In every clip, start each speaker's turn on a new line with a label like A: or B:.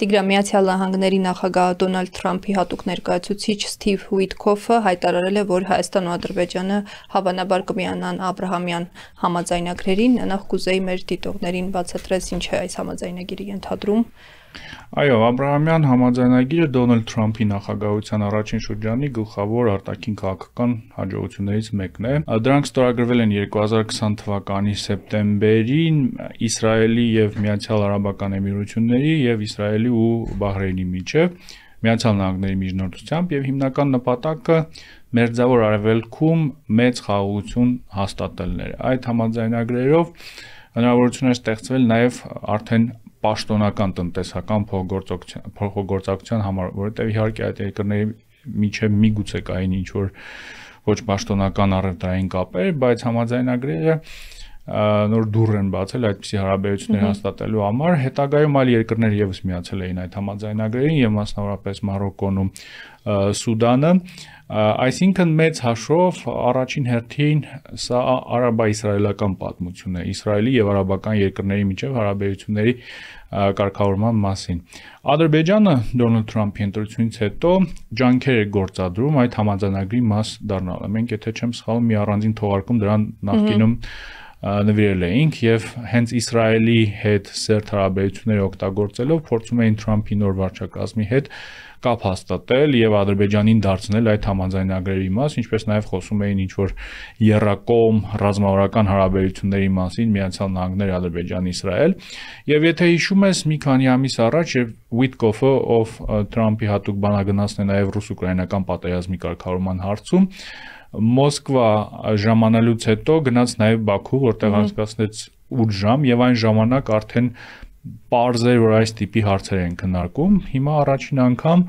A: Տիգրան Միացյալ Նահանգների նախագահ Դոնալդ Թրամփի հատուկ ներկայացուցիչ Սթիվ Ուիտքոֆը հայտարարել է, որ Հայաստանն ու Ադրբեջանը հավանաբար կմիանան Աբրահամյան համաձայնագրերին, նախ կուզեի մեր դիտողներին բացատրես ինչ է այս համաձայնագիրի ենթադրում։
B: Այո, Աբրահամյան համաձայնագիրը Դոնալդ Թրամփի նախագահության առաջին շրջանի գլխավոր արտաքին քաղաքական հաջողություններից մեկն է։ Դրանք ստորագրվել են 2020 թվականի սեպտեմբերին Իսրայելի եւ Միացյալ Արաբական Էմիրությունների եւ Իսրայելի ու Բահրեյնի միջև Միացյալ Նահանգների միջնորդությամբ եւ հիմնական նպատակը Մերձավոր Արևելքում մեծ խաղաղություն հաստատելն էր։ Այդ համաձայնագրերով հնարավորություն է ստեղծվել նաեւ արդեն պաշտոնական տնտեսական փոխգործակցության համար, որովհետև իհարկե այդ երկրների միջև միգուցե կային ինչ-որ ոչ պաշտոնական առևտրային կապեր, բայց համաձայնագրերը նոր դուռ են բացել այդպիսի հարաբերություններ հաստատելու համար, հետագայում այլ երկրներ եւս միացել էին այդ համաձայնագրերին եւ մասնավորապես Մարոկկոն ու Սուդանը, այսինքն մեծ հաշվով առաջին հերթին սա արաբա-իսրայելական պատմություն է Իսրայելի եւ արաբական երկրների միջև հարաբերությունների կարգավորման մասին։ Ադրբեջանը Դոնալդ Թրամփի ընտրությունից հետո ջանքեր է գործադրում այդ համաձայնագրի մաս դառնալը։ Մենք եթե չեմ սխալվում, մի առանձին թողարկում դրան նախկինում նվիրել էինք եւ հենց Իսրայելի հետ սերտ հարաբերությունները օգտագործելով փորձում էին Թրամփի նոր վարչակազմի հետ կապ հաստատել եւ Ադրբեջանին դարձնել այդ համաձայնագրերի մաս, ինչպես նաեւ խոսում էին ինչ-որ եռակողմ ռազմավարական հարաբերությունների մասին Միացյալ Նահանգներ, Ադրբեջան, Իսրայել։ Եվ եթե հիշում ես, մի քանի ամիս առաջ եւ Ուիտքոֆը, ով Թրամփի հատուկ բանագնացն է նաեւ ռուս-ուկրաինական պատերազմի կարգավորման հարցում, Մոսկվա ժամանելուց հետո գնաց նաեւ Բաքու, որտեղ անցկացնեց 8 ժամ եւ այն ժամանակ արդեն պարզ էր, որ այս տիպի հարցեր են քննարկում։ Հիմա առաջին անգամ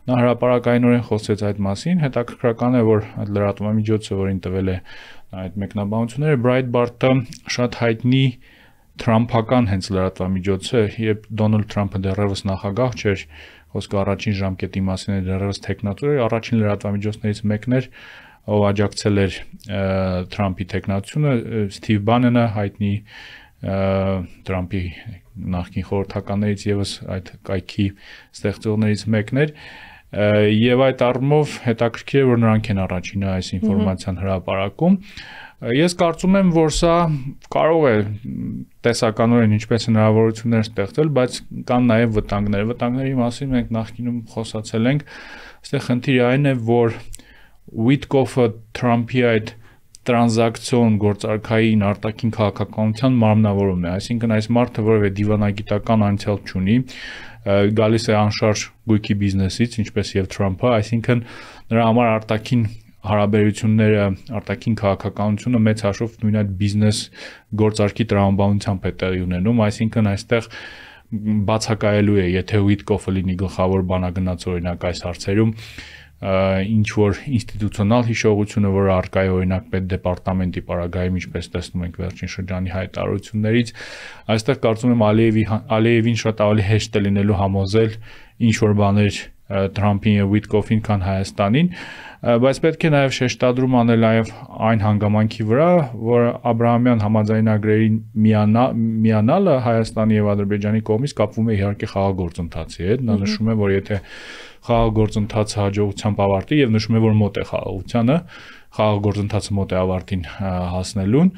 B: նա հրապարակայինորեն խոսեց այդ մասին, հետաքրքրական է, որ այդ լրատվամիջոցը, որին տվել է այդ մեկնաբանությունները, Breitbart-ը շատ հայտնի թրամփական հենց լրատվամիջոց է, երբ Դոնալդ Թրամփը դեռևս նախագահ չէր, խոսքը առաջին ժամկետի մասին է դեռևս տեխնատուր էր, առաջին լրատվամիջոցներից մեկն էր, ով աջակցել էր Թրամփի տեխնատությունը, Սթիվ Բանենը, հայտնի Թրամփի նախկին խորհրդականներից եւս այդ կայքի ստեղծողներից մեկն էր եւ այդ առումով հետաքրքիր է որ նրանք են առաջինը այս ինֆորմացիան հրապարակում ես կարծում եմ որ սա կարող է տեսականորեն ինչպես հնարավորություններ ստեղծել բայց կան նաեւ վտանգների մասին մենք նախկինում խոսացել ենք այստեղ խնդիրը այն է որ Ուիտքոֆը Թրամփի այդ տրանզակցիոն գործարքային արտաքին քաղաքականության մարմնավորումն է, այսինքն այս մարդը որևէ դիվանագիտական անցյալ չունի, գալիս է անշարժ գույքի բիզնեսից, ինչպես եւ Թրամփը, այսինքն նրա համար արտաքին հարաբերությունները, արտաքին քաղաքականությունը մեծ հաշվով նույն այդ բիզնես գործարքի տրամաբանությամբ է տեղի ունենում, այսինքն այստեղ բացակայելու է, եթե Ուիտքոֆը լինի գլխավոր բանագնաց օրինակ այս հարցերում ինչ որ ինստիտուցիոնալ հիշողությունը, որ արկա է օրինակ պետդեպարտամենտի պարագայում, ինչպես տեսնում ենք վերջին շրջանի հայտարարություններից, այստեղ կարծում եմ Ալիևին շատ ավելի հեշտ է լինելու համոզել ինչ որ բաներ Թրամփին եւ Ուիտքոֆին, քան Հայաստանին, բայց պետք է նաեւ շեշտադրում անել նաեւ այն հանգամանքի վրա, որ Աբրահամյան համաձայնագրերին միանալը Հայաստանի եւ Ադրբեջանի կողմից կապվում է իհարկե խաղաղ գործընթացի հետ, նա նշում է, որ եթե խաղաղ գործընթացը հաջողությամբ ավարտի եւ նշում է, որ մոտ է խաղաղությանը, խաղաղ գործընթացը մոտ է ավարտին հասնելուն,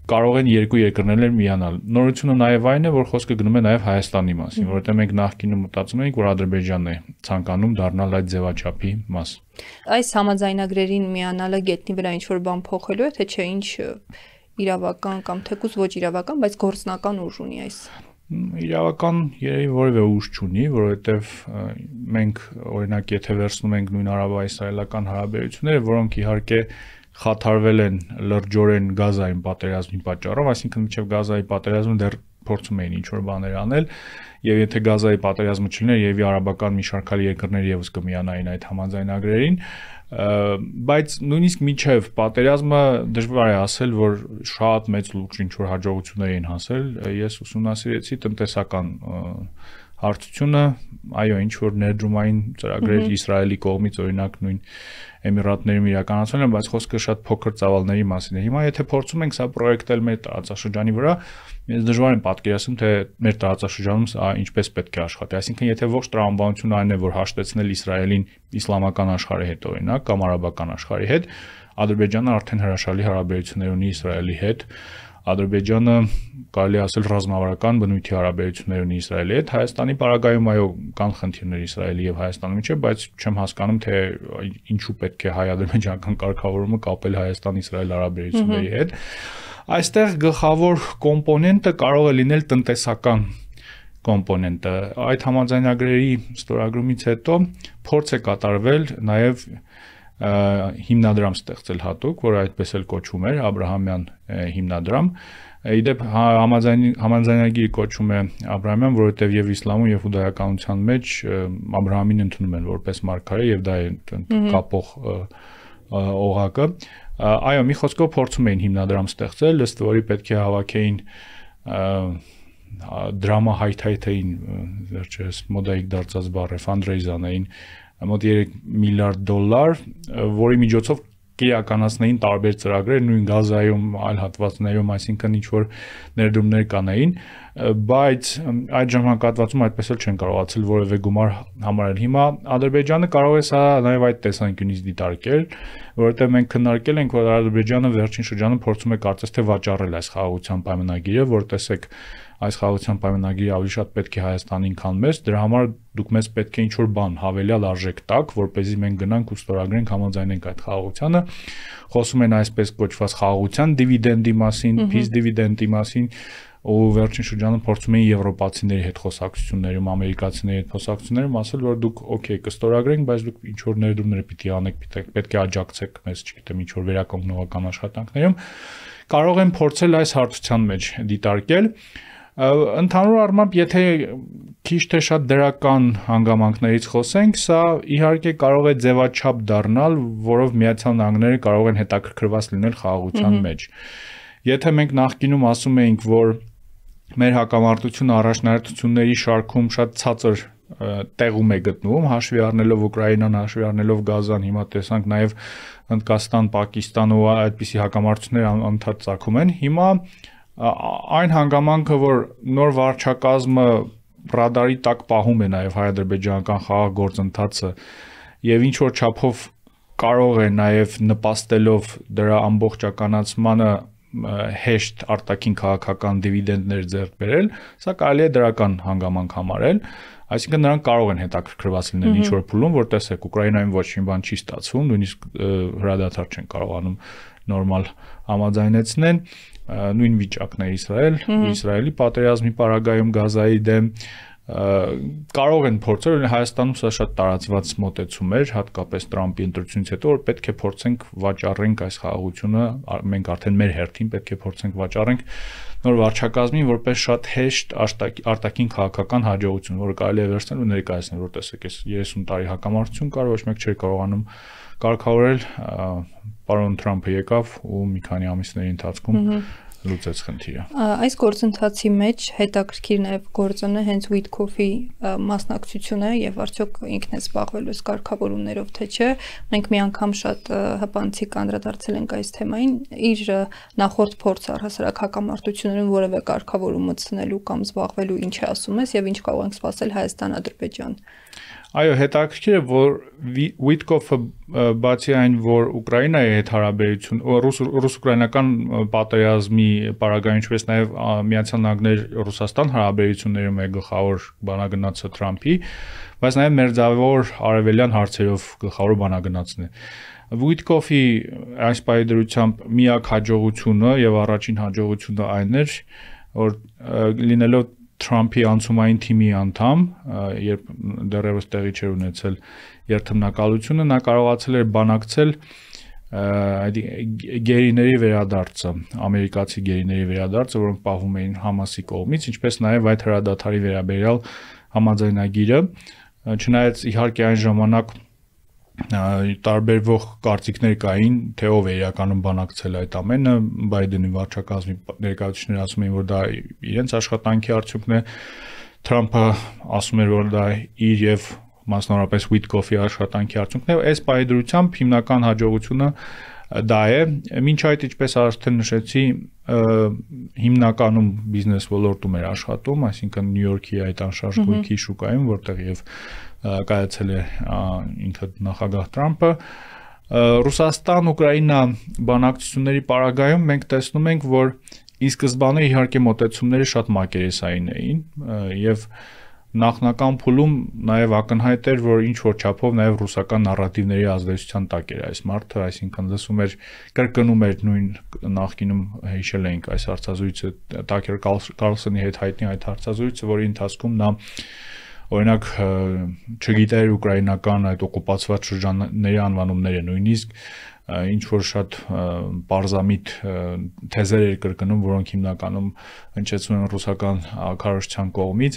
B: կարող են երկու երկրներ միանալ։ Նորությունը նաեւ այն է, որ խոսքը գնում է նաեւ Հայաստանի մասին, որովհետեւ մենք նախկինում մտածում էինք, որ Ադրբեջանն է ցանկանում դառնալ այդ ձևաչափի մաս։
A: Այս համաձայնագրերին միանալը գետնի վրա ինչ որ բան փոխելու է, թե չէ ինչ իրավական կամ թեկուզ ոչ իրավական, բայց գործնական ուժ ունի այս։
B: Իրավական երևի որևէ ուժ չունի, որովհետև մենք օրինակ եթե վերցնում ենք նույն արաբա-իսրայելական հարաբերությունները, որոնք իհարկե խաթարվել են լրջորեն Գազայի պատերազմի պատճառով, այսինքն մինչև Գազայի պատերազմը դեռ փորձում էին ինչ-որ բաներ անել, եւ եթե Գազայի պատերազմը չլիներ, եւ արաբական մի շարք այլ երկրներ եւս կմիանային այդ համաձայնագրերին, բայց նույնիսկ միջև պատերազմը դժվար է ասել, որ շատ մեծ լուրջ ինչ-որ հաջողություններ էին հասել, ես ուսումնասիրեցի տնտեսական հարցությունը, այո, ինչ որ ներդրումային ծրագրեր Իսրայելի կողմից օրինակ նույն Էմիրատներում իրականացվել են, բայց խոսքը շատ փոքր ծավալների մասին է։ Հիմա եթե փորձում ենք սա պրոյեկտել մեր տարածաշրջանի վրա, ես դժվար եմ պատկերացնում, թե մեր տարածաշրջանում սա ինչպես պետք է աշխատի։ Այսինքն, եթե ողջ տրամաբանությունը այն է, որ հաշտեցնել Իսրայելին իսլամական աշխարհի հետ օրինակ կամ արաբական աշխարհի հետ, Ադրբեջանը արդեն հրաշալի հարաբերություններ ունի Իսրայելի հետ։ Ադրբեջանը կարելի ասել ռազմավարական բնույթի հարաբերություններ ունի Իսրայելի հետ, Հայաստանի պարագայում այո կան խնդիրներ Իսրայելի եւ Հայաստանի միջեւ, բայց չեմ հասկանում թե ինչու պետք է հայ-ադրբեջանական կարգավորումը կապել Հայաստան-Իսրայել հարաբերությունների հետ։ Այստեղ գլխավոր կոմպոնենտը կարող է լինել տնտեսական կոմպոնենտը։ Այդ համաձայնագրերի ստորագրումից հետո փորձ է կատարվել նաեւ հիմնադրամ ստեղծել հատուկ, որ այդպես էլ կոչվում էր Աբրահամյան հիմնադրամ։ Իդեպ համաձայնագիրը կոչվում է Աբրահամյան, որովհետև եւ իսլամում եւ հուդայականության մեջ Աբրահամին ընդունում են որպես մարգարե եւ դա է կապող օղակը։ Այո, մի խոսքով փորձում էին հիմնադրամ ստեղծել, ըստ որի պետք է հավաքեին դրամա հայթայթային վերջերս մոդայիկ դարձած բառ է ֆանդրեյզ անեին մոտ $3 միլիարդ, որի միջոցով կիրականացնեին տարբեր ծրագրեր նույն Գազայում, այլ հատվածներում, այսինքն ինչ որ ներդրումներ կանեին, բայց այդ ժամանակահատվածում այդպես էլ չեն կարողացել որևէ գումար համարել։ Հիմա Ադրբեջանը կարող է սա նաև այդ տեսանկյունից դիտարկել, որովհետև մենք քննարկել ենք, որ Ադրբեջանը վերջին շրջանում փորձում է կարծես թե վաճառել այս խաղաղության պայմանագիրը, որ տեսեք այս խաղաղության պայմանագիրը ավելի շատ պետք է Հայաստանին, քան մեզ, դրա համար դուք մեզ պետք է ինչ-որ բան հավելյալ արժեք տաք, որպեսզի մենք գնանք ու ստորագրենք, համաձայնենք այդ խաղաղությանը։ Խոսում են այսպես կոչված խաղաղության դիվիդենդի մասին, peace դիվիդենդի մասին, ու վերջին շրջանում փորձում էին եվրոպացիների հետ խոսակցություններում, ամերիկացիների հետ խոսակցություններում ասել, որ դուք օքեյ կստորագրենք, բայց դուք ինչ որ ներդրումներ պիտի անեք, պետք է աջակցեք մեզ, չգիտեմ, ինչ որ վերականգնողական աշխատանքներում, կարող են փորձել այս հարթության մեջ դիտարկել։ Ընդհանուր առմամբ, եթե քիչ թե շատ դրական հանգամանքներից խոսենք, սա իհարկե կարող է ձևաչափ դառնալ, որով Միացյալ Նահանգները կարող են հետաքրքրված լինել խաղաղության մեջ։ Եթե մենք նախկինում ասում էինք, որ մեր հակամարտությունը առաջնահերթությունների շարքում շատ ցածր տեղում է գտնվում, հաշվի առնելով Ուկրաինան, հաշվի առնելով Գազան, հիմա տեսանք նաև Հնդկաստան, Պակիստան ու այդպիսի հակամարտություններ անդադ ծագում են, հիմա այն հանգամանքը, որ նոր վարչակազմը ռադարի տակ պահում է նաև հայ-ադրբեջանական խաղաղ գործընթացը եւ ինչ որ չափով կարող է նաև նպաստելով դրա ամբողջականացմանը հեշտ արտաքին քաղաքական դիվիդենդներ ձեռք բերել, սա կարելի է դրական հանգամանք համարել, այսինքն նրանք կարող են հետաքրքրված լինել ինչ որ փուլում, որ տեսեք Ուկրաինայում ոչ մի բան չի ստացվում, նույնիսկ հրադադար չեն կարողանում նորմալ համաձայնեցնել, նույն վիճակն է Իսրայելի պատերազմի պարագայում Գազայի դեմ կարող են փորձել Հայաստանում սա շատ տարածված մոտեցում էր, հատկապես Տրամպի ընտրությունից հետո, որ պետք է փորձենք վաճառենք այս խաղաղությունը, մենք արդեն մեր հերթին պետք է փորձենք վաճառենք նոր վարչակազմին որպես շատ հեշտ արտաքին քաղաքական հաջողություն, որը կարելի է վերցնել ու ներկայացնել, որ տեսեք, այս 30 տարի հակամարտություն կար, ոչ մեկ չէր կարողանում կարգավորել, պարոն Թրամփը եկավ ու մի քանի ամիսների ընթացքում լուծեց խնդիրը։
A: Այս գործընթացի մեջ հետաքրքիր նաև գործոնը հենց Ուիտքոֆի մասնակցությունը եւ արդյոք ինքն է զբաղվելու այս կարգավորումներով թե չէ։ Մենք մի անգամ շատ հպանցիկ անդրադարձել ենք այս թեմային, իր նախորդ փորձը առհասարակ հակամարտություններում որևէ կարգավորում մտցնելու կամ զբաղվելու ինչ է ասում ես եւ ինչ կարող ենք սպասել Հայաստան-Ադրբեջան։
B: Այո, հետաքրքիր է, որ Ուիտկոֆը բացի այն, որ Ուկրաինայի հետ հարաբերություն, ռուս-ուկրաինական պատերազմի պարագայում, ինչպես նաև Միացյալ Նահանգներ Ռուսաստան հարաբերություններում է գլխավոր բանագնացը Թրամփի, բայց նաև մերձավոր արևելյան հարցերով գլխավոր բանագնացն է։ Ուիտկոֆի այս պայդրությամբ միակ հաջողությունը եւ առաջին հաջողությունը այն էր, որ լինելով Թրամփի անցումային թիմի անդամ, երբ դեռևս տեղի չէր ունեցել երթմնակալությունը, նա կարողացել էր բանակցել այդ գերիների վերադարձը, ամերիկացի գերիների վերադարձը, որոնք պահվում էին Համասի կողմից, ինչպես նաև այդ հրադադարի վերաբերյալ համաձայնագիրը, չնայած իհարկե այն ժամանակ տարբերվող կարծիքներ կային, թե ով է իրականում բանակցել այդ ամենը, Բայդենի վարչակազմի ներկայացուցիչները ասում էին, որ դա իրենց աշխատանքի արդյունքն է, Թրամփը ասում էր, որ դա իր եւ մասնավորապես Witkoff-ի աշխատանքի արդյունքն է, այս պայդրությամբ հիմնական հաջողությունը դա է, մինչ այդ ինչպես արդեն նշեցի, հիմնականում բիզնես ոլորտում էր աշխատում, այսինքն Նյու Յորքի այդ անշարժ գույքի շուկայում, որտեղ եւ կայացել է ինքը նախագահ Թրամփը, Ռուսաստան-Ուկրաինա բանակցությունների պարագայում մենք տեսնում ենք, որ ի սկզբանե իհարկե մոտեցումները շատ մակերեսային էին եւ նախնական փուլում նաև ակնհայտ էր, որ ինչ որ չափով նաև ռուսական նարատիվների ազդեցության տակ էր այս մարդը, այսինքն լսում էր, կրկնում էր նույն նախկինում հիշել էինք այս հարցազրույցը Տաքեր Կարլսոնի հետ հայտնի այդ հարցազրույցը, որի ընթացքում նա օրինակ չգիտեր ուկրաինական այդ օկուպացված շրջանների անվանումները, նույնիսկ ինչ որ շատ պարզամիտ թեզեր էր կրկնում, որոնք հիմնականում հնչեցնում են ռուսական քարոզչության կողմից,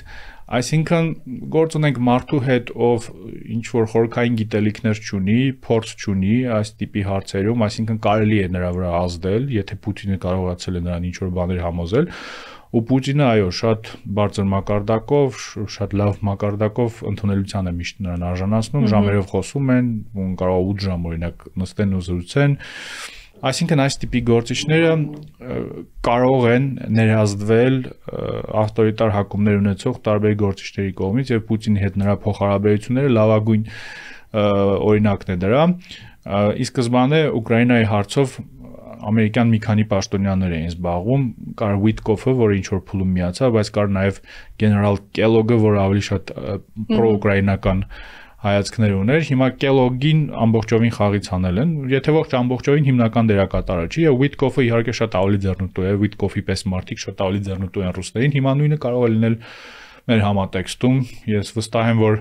B: այսինքն գործ ունենք մարդու հետ, ով ինչ որ խորքային գիտելիքներ չունի, փորձ չունի այս տիպի հարցերում, այսինքն կարելի է նրա վրա ազդել, եթե Պուտինը կարողացել է նրան ինչ որ բաներ համոզել, ու Պուտինը այո, շատ բարձր մակարդակով, շատ լավ մակարդակով ընդունելության է միշտ նրան արժանացնում, ժամերով խոսում են, կարող 8 ժամ օրինակ նստեն ու զրուցեն, այսինքն այս տիպի գործիչները կարող են ներազդվել ավտորիտար հակումներ ունեցող տարբեր գործիչների կողմից եւ Պուտինի հետ նրա փոխհարաբերությունները լավագույն օրինակն է դրա, ի սկզբանե Ուկրաինայի հարցով ամերիկյան մի քանի պաշտոնյաներ էին զբաղվում, կար Witkoff-ը, որը ինչ որ փուլում միացավ, բայց կար նաև գեներալ Kellogg-ը, որը ավելի շատ պրոուկրաինական հայացքներ ուներ։ Հիմա Kellogg-ին ամբողջովին խաղից հանել են, եթե ոչ ամբողջովին հիմնական դերակատարը չի, եւ Witkoff-ը իհարկե շատ ավելի ձեռնտու է, Witkoff-ի պես մարդիկ շատ ավելի ձեռնտու են ռուսներին։ Հիմա նույնը կարող է լինել մեր համատեքստում։ Ես վստահ եմ, որ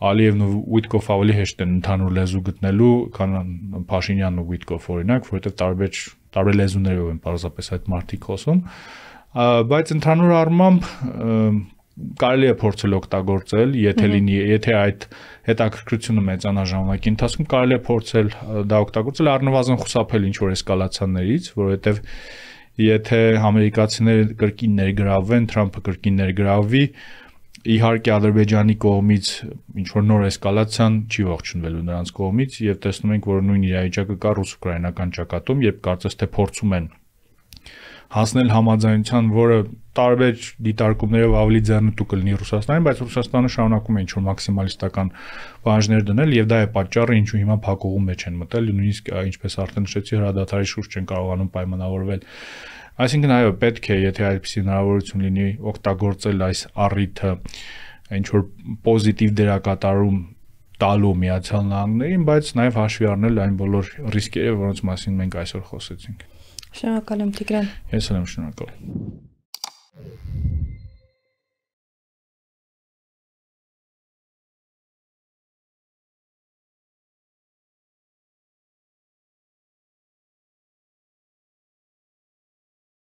B: Ալիևն ու Witkoff ավելի հեշտ են ընդհանուր լեզու գտնելու, քան Փաշինյանն ու Witkoff օրինակ, որովհետև տարբեր լեզուներով են պարզապես այդ մարդիկ խոսում, բայց ընդհանուր առմամբ կարելի է փորձել օգտագործել, եթե այդ հետաքրքրությունը մեծանա ժամանակի ընթացքում, կարելի է փորձել դա օգտագործել, առնվազն խուսափել ինչ որ էսկալացիաներից, որովհետև եթե ամերիկացիները կրկին ներգրավվեն, Թրամփը կրկին ներգրավվի, իհարկե Ադրբեջանի կողմից ինչ որ նոր էսկալացիան չի ողջունվելու նրանց կողմից եւ տեսնում ենք, որ նույն իրավիճակը կա ռուս-ուկրաինական ճակատում, երբ կարծես թե փորձում են հասնել համաձայնության, որը տարբեր դիտարկումներով ավելի ձեռնտու կլինի Ռուսաստանին, բայց Ռուսաստանը շարունակում է ինչ որ մաքսիմալիստական պահանջներ դնել եւ դա է պատճառը, ինչու հիմա փակուղու մեջ են մտել, նույնիսկ ինչպես արդեն նշեցի, հրադադարի շուրջ չեն կարողանում պայմանավորվել։ Այսինքն այո, պետք է, եթե այդպիսի հնարավորություն լինի, օգտագործել այս առիթը ինչ որ պոզիտիվ դերակատարում տալու Միացյալ Նահանգներին, բայց նաև հաշվի առնել այն բոլոր ռիսկերը, որոնց մասին մենք այսօր խոսեցինք։
A: Շնորհակալ եմ Տիգրան։
B: Ես եմ շնորհակալ։